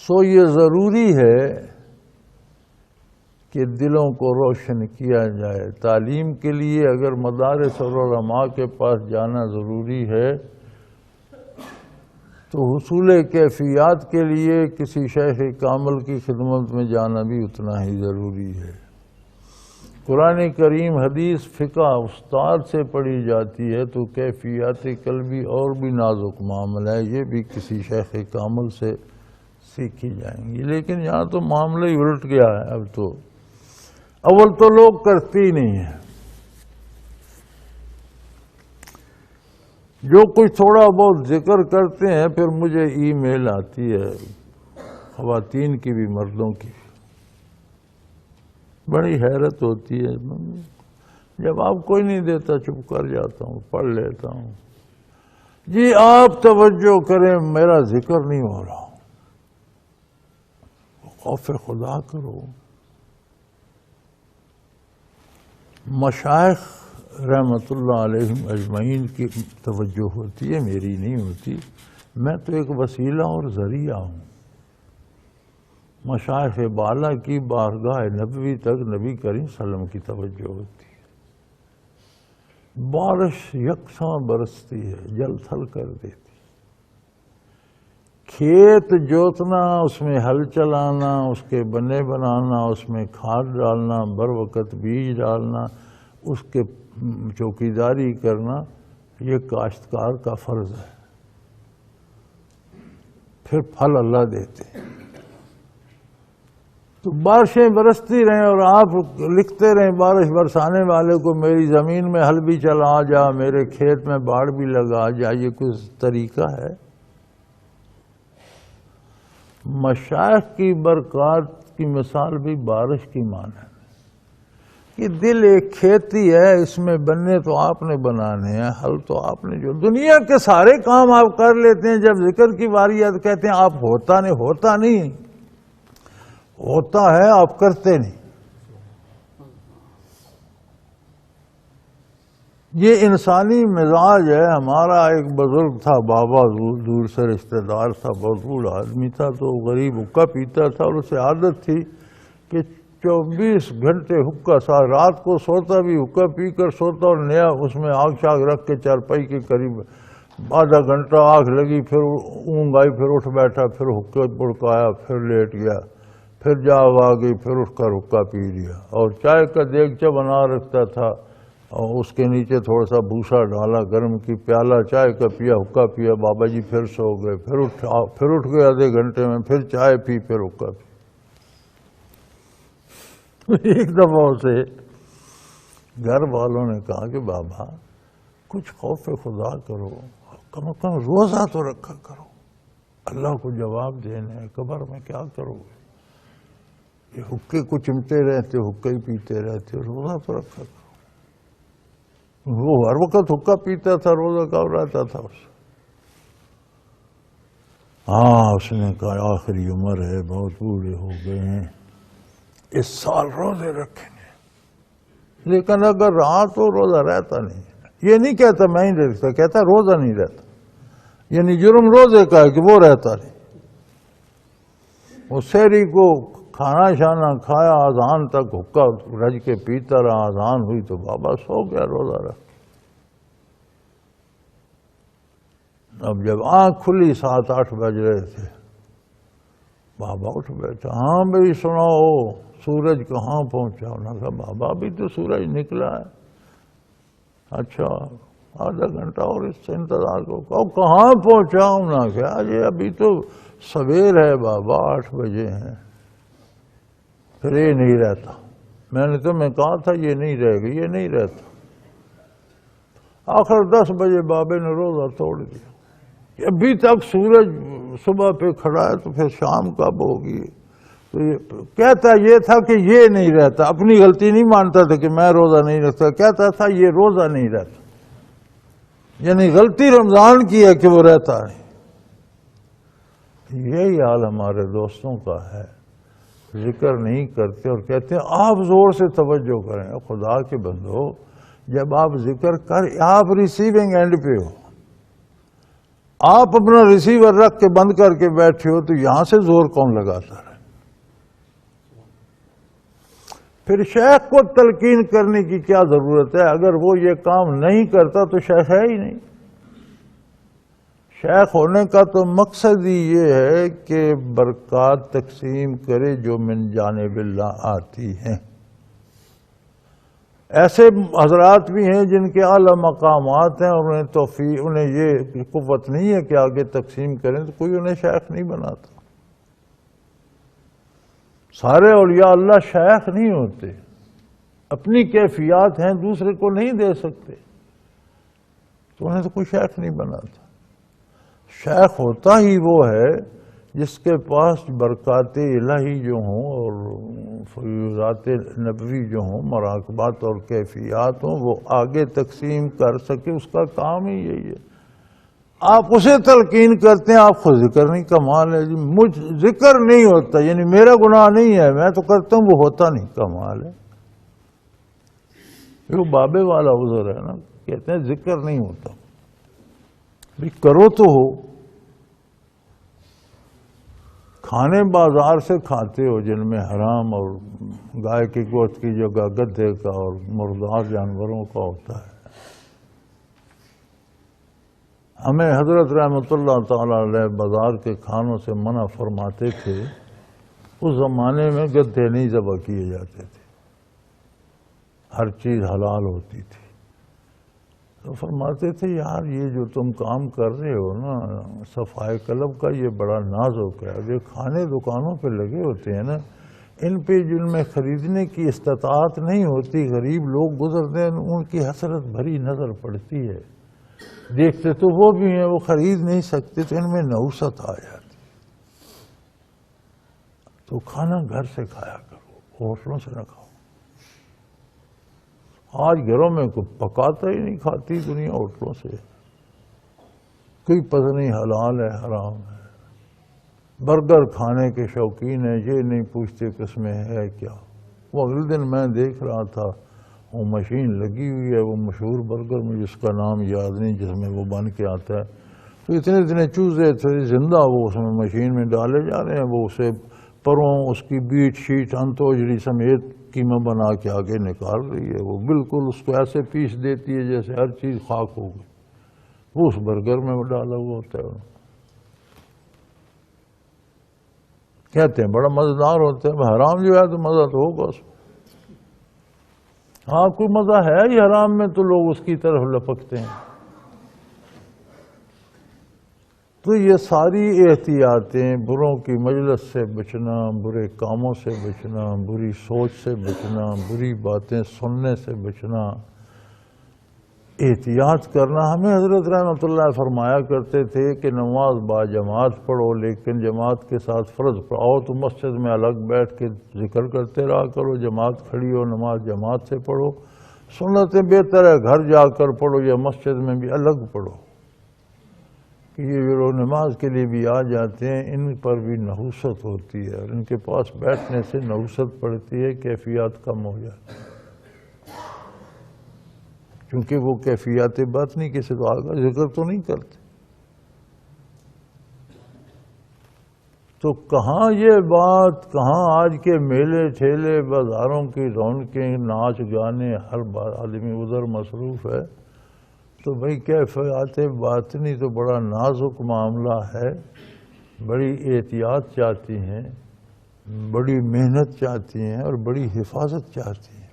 سو یہ ضروری ہے کہ دلوں کو روشن کیا جائے۔ تعلیم کے لیے اگر مدارس اور علماء کے پاس جانا ضروری ہے تو حصول کیفیات کے لیے کسی شیخ کامل کی خدمت میں جانا بھی اتنا ہی ضروری ہے۔ قرآن کریم حدیث فقہ استاد سے پڑھی جاتی ہے تو کیفیات قلبی اور بھی نازک معاملہ ہے، یہ بھی کسی شیخ کامل سے سیکھی جائیں گی۔ لیکن یہاں تو معاملہ ہی الٹ گیا ہے۔ اب تو اول تو لوگ کرتے ہی نہیں ہیں، جو کچھ تھوڑا بہت ذکر کرتے ہیں پھر مجھے ای میل آتی ہے، خواتین کی بھی مردوں کی، بڑی حیرت ہوتی ہے۔ جواب کوئی نہیں دیتا، چپ کر جاتا ہوں، پڑھ لیتا ہوں۔ جی آپ توجہ کریں، میرا ذکر نہیں ہو رہا، خوف خدا کرو۔ مشائخ رحمت اللہ علیہم اجمعین کی توجہ ہوتی ہے، میری نہیں ہوتی۔ میں تو ایک وسیلہ اور ذریعہ ہوں۔ مشائخ بالا کی بارگاہ نبوی تک نبی کریم صلی اللہ علیہ وسلم کی توجہ ہوتی ہے۔ بارش یکساں برستی ہے، جل تھل کر دیتی۔ کھیت جوتنا، اس میں ہل چلانا، اس کے بنے بنانا، اس میں کھاد ڈالنا، بر وقت بیج ڈالنا، اس کے چوکیداری کرنا، یہ کاشتکار کا فرض ہے۔ پھر پھل اللہ دیتے ہیں۔ تو بارشیں برستی رہیں اور آپ لکھتے رہیں بارش برسانے والے کو، میری زمین میں ہل بھی چلا جا، میرے کھیت میں باڑ بھی لگا جا، یہ کچھ طریقہ ہے؟ مشائخ کی برکات کی مثال بھی بارش کی مانند ہے۔ یہ دل ایک کھیتی ہے، اس میں بننے تو آپ نے بنانے ہیں، حل تو آپ نے، جو دنیا کے سارے کام آپ کر لیتے ہیں، جب ذکر کی باری آتی کہتے ہیں آپ ہوتا نہیں، ہوتا نہیں، ہوتا ہے، آپ کرتے نہیں۔ یہ انسانی مزاج ہے۔ ہمارا ایک بزرگ تھا، بابا، دور سے رشتہ دار تھا، بہت بوڑھا آدمی تھا، تو غریب حقہ پیتا تھا، اور اسے عادت تھی کہ 24 گھنٹے حقہ، رات کو سوتا بھی حقہ پی کر سوتا، اور نیا اس میں آگ شاگ رکھ کے چارپائی کے قریب آدھا گھنٹہ آنکھ لگی، پھر اونگ آئی، پھر اٹھ بیٹھا، پھر حقہ بڑکایا، پھر لیٹ گیا، پھر جاگ آ گئی، پھر اٹھ کر حقہ پی لیا، اور چائے کا دیگچہ بنا رکھتا تھا، اور اس کے نیچے تھوڑا سا بھوسا ڈالا، گرم کی پیالہ چائے کا پیا، حقہ پیا، بابا جی پھر سو گئے، پھر اٹھ گئے آدھے گھنٹے میں، پھر چائے پی، پھر حقہ پی۔ ایک دفعہ اسے گھر والوں نے کہا کہ بابا کچھ خوف خدا کرو، کم از کم روزہ تو رکھا کرو، اللہ کو جواب دینے، قبر میں کیا کرو گے؟ یہ حقے کو چمٹے رہتے، حقے ہی پیتے رہتے، روزہ تو رکھا کرو۔ وہ ہر وقت حقہ پیتا تھا، روزہ کب رہتا تھا اس؟ ہاں، اس نے کہا آخری عمر ہے، بہت بوڑھے ہو گئے ہیں، اس سال روزے رکھیں گے۔ لیکن اگر رہا تو روزہ رہتا نہیں۔ یہ نہیں کہتا میں ہی نہیں رکھتا، کہتا روزہ نہیں رہتا، یعنی جرم روزے کا ہے کہ وہ رہتا نہیں۔ وہ سحری کو کھانا شانا کھایا، اذان تک حقہ رج کے پیتا رہا، اذان ہوئی تو بابا سو گیا روزہ رکھ۔ اب جب آنکھ کھلی 7-8 بج رہے تھے، بابا اٹھ بیٹھا، ہاں بھائی سناؤ، سورج کہاں پہنچا؟ انہوں نے کہا بابا ابھی تو سورج نکلا ہے۔ اچھا آدھا گھنٹہ اور اس سے انتظار کرو۔ کہاں پہنچا؟ انہوں نے کہا یہ ابھی تو سویر ہے بابا، 8 بجے ہیں۔ پھر یہ نہیں رہتا، میں نے تمہیں کہا تھا یہ نہیں رہے گا، یہ نہیں رہتا۔ آخر 10 بجے بابے نے روزہ توڑ دیا۔ ابھی تک سورج صبح پہ کھڑا ہے تو پھر شام کب ہوگی؟ تو یہ کہتا یہ تھا کہ یہ نہیں رہتا، اپنی غلطی نہیں مانتا تھا کہ میں روزہ نہیں رکھتا، کہتا تھا یہ روزہ نہیں رہتا، یعنی غلطی رمضان کی ہے کہ وہ رہتا نہیں۔ یہی حال ہمارے دوستوں کا ہے، ذکر نہیں کرتے اور کہتے ہیں آپ زور سے توجہ کریں۔ خدا کے بندو، جب آپ ذکر کر، آپ ریسیونگ اینڈ پہ ہو، آپ اپنا ریسیور رکھ کے بند کر کے بیٹھے ہو تو یہاں سے زور کون لگاتا ہے؟ پھر شیخ کو تلقین کرنے کی کیا ضرورت ہے؟ اگر وہ یہ کام نہیں کرتا تو شیخ ہے ہی نہیں۔ شیخ ہونے کا تو مقصد ہی یہ ہے کہ برکات تقسیم کرے جو من جانب اللہ آتی ہیں۔ ایسے حضرات بھی ہیں جن کے اعلیٰ مقامات ہیں اور انہیں یہ قوت نہیں ہے کہ آگے تقسیم کریں، تو کوئی انہیں شیخ نہیں بناتا۔ سارے اولیاء اللہ شیخ نہیں ہوتے، اپنی کیفیات ہیں دوسرے کو نہیں دے سکتے، تو انہیں تو کوئی شیخ نہیں بناتا۔ شیخ ہوتا ہی وہ ہے جس کے پاس برکات الہی جو ہوں اور فیوضات نبوی جو ہوں، مراقبات اور کیفیات ہوں، وہ آگے تقسیم کر سکے، اس کا کام ہی یہی ہے۔ آپ اسے تلقین کرتے ہیں، آپ خود ذکر نہیں، کمال ہے جی، مجھ ذکر نہیں ہوتا، یعنی میرا گناہ نہیں ہے، میں تو کرتا ہوں، وہ ہوتا نہیں، کمال ہے۔ وہ بابے والا عذر ہے نا، کہتے ہیں ذکر نہیں ہوتا، بھی کرو تو ہو۔ کھانے بازار سے کھاتے ہو جن میں حرام اور گائے کے گوشت کی جگہ گدھے کا اور مردار جانوروں کا ہوتا ہے۔ ہمیں حضرت رحمۃ اللہ تعالی علیہ بازار کے کھانوں سے منع فرماتے تھے۔ اس زمانے میں گدھے نہیں ذبح کیے جاتے تھے، ہر چیز حلال ہوتی تھی۔ تو فرماتے تھے یار یہ جو تم کام کر رہے ہو نا صفائی قلب کا، یہ بڑا نازک ہے۔ اب یہ کھانے دکانوں پہ لگے ہوتے ہیں نا، ان پہ جن میں خریدنے کی استطاعت نہیں ہوتی، غریب لوگ گزرتے ہیں، ان کی حسرت بھری نظر پڑتی ہے۔ دیکھتے تو وہ بھی ہیں، وہ خرید نہیں سکتے، تو ان میں نحوست آ جاتی۔ تو کھانا گھر سے کھایا کرو، ہوٹلوں سے نہ کھاؤ۔ آج گھروں میں کوئی پکاتا ہی نہیں، کھاتی دنیا ہوٹلوں سے، کوئی پتہ نہیں حلال ہے حرام ہے۔ برگر کھانے کے شوقین ہیں، یہ نہیں پوچھتے کہ اس میں ہے کیا۔ وہ اگلے دن میں دیکھ رہا تھا، وہ مشین لگی ہوئی ہے، وہ مشہور برگر میں جس کا نام یاد نہیں، جس میں وہ بن کے آتا ہے، تو اتنے چوزے تھے زندہ، وہ اس میں مشین میں ڈالے جا رہے ہیں، وہ اسے پروں، اس کی بیٹ شیٹ انتوجڑی سمیت قیمہ بنا کے آگے نکال رہی ہے۔ وہ بالکل اس کو ایسے پیس دیتی ہے جیسے ہر چیز خاک ہو گئی، وہ اس برگر میں ڈالا ہوا ہوتا ہے۔ کہتے ہیں بڑا مزیدار ہوتا ہے، حرام جو ہے تو مزہ تو ہوگا اس میں۔ ہاں کوئی مزہ ہے ہی حرام میں تو لوگ اس کی طرف لپکتے ہیں۔ تو یہ ساری احتیاطیں، بروں کی مجلس سے بچنا، برے کاموں سے بچنا، بری سوچ سے بچنا، بری باتیں سننے سے بچنا، احتیاط کرنا۔ ہمیں حضرت رحمۃ اللہ فرمایا کرتے تھے کہ نماز با جماعت پڑھو، لیکن جماعت کے ساتھ فرض پڑھو تو مسجد میں الگ بیٹھ کے ذکر کرتے رہا کرو، جماعت کھڑی ہو نماز جماعت سے پڑھو، سنتیں بہتر ہے گھر جا کر پڑھو یا مسجد میں بھی الگ پڑھو۔ کہ یہ جو لوگ نماز کے لیے بھی آ جاتے ہیں، ان پر بھی نحوست ہوتی ہے، اور ان کے پاس بیٹھنے سے نحوست پڑتی ہے، کیفیات کم ہو جاتی ہے، کیونکہ وہ کیفیات باطنی کسی تو آگا ذکر تو نہیں کرتے۔ تو کہاں یہ بات، کہاں آج کے میلے ٹھیلے، بازاروں کی رونقیں، ناچ گانے، ہر بار آدمی ادھر مصروف ہے۔ تو بھئی کیفیات باطنی تو بڑا نازک معاملہ ہے، بڑی احتیاط چاہتی ہیں، بڑی محنت چاہتی ہیں، اور بڑی حفاظت چاہتی ہیں۔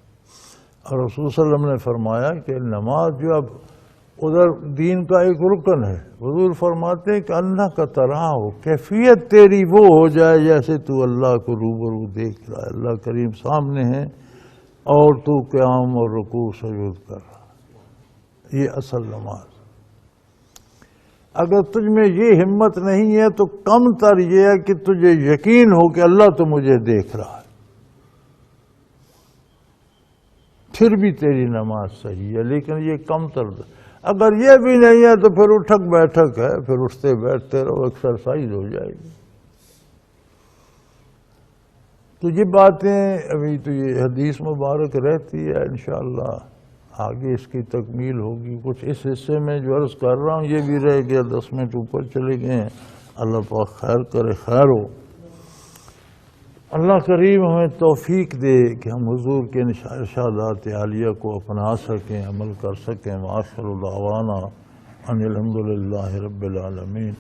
اور رسول صلی اللہ علیہ وسلم نے فرمایا کہ نماز جو اب ادھر دین کا ایک رکن ہے، حضور فرماتے ہیں کہ اللہ کا ترا ہو، کیفیت تیری وہ ہو جائے جیسے تو اللہ کو روبرو دیکھ رہا ہے، اللہ کریم سامنے ہے اور تو قیام اور رکوع سجود کر رہا ہے۔ یہ اصل نماز۔ اگر تجھ میں یہ ہمت نہیں ہے تو کم تر یہ ہے کہ تجھے یقین ہو کہ اللہ تو مجھے دیکھ رہا ہے، پھر بھی تیری نماز صحیح ہے، لیکن یہ کم تر۔ اگر یہ بھی نہیں ہے تو پھر اٹھک بیٹھک ہے، پھر اٹھتے بیٹھتے رہو، ایکسرسائز ہو جائے گی۔ تو یہ باتیں ابھی تو یہ حدیث مبارک رہتی ہے، انشاءاللہ آگے اس کی تکمیل ہوگی. کچھ اس حصے میں جو عرض کر رہا ہوں یہ بھی رہ گیا, 10 منٹ اوپر چلے گئے ہیں. اللہ پاک خیر کرے, خیر ہو. اللہ کریم ہمیں توفیق دے کہ ہم حضور کے ارشادات عالیہ کو اپنا سکیں, عمل کر سکیں. وآخر دعوانا ان الحمد للہ رب العالمین.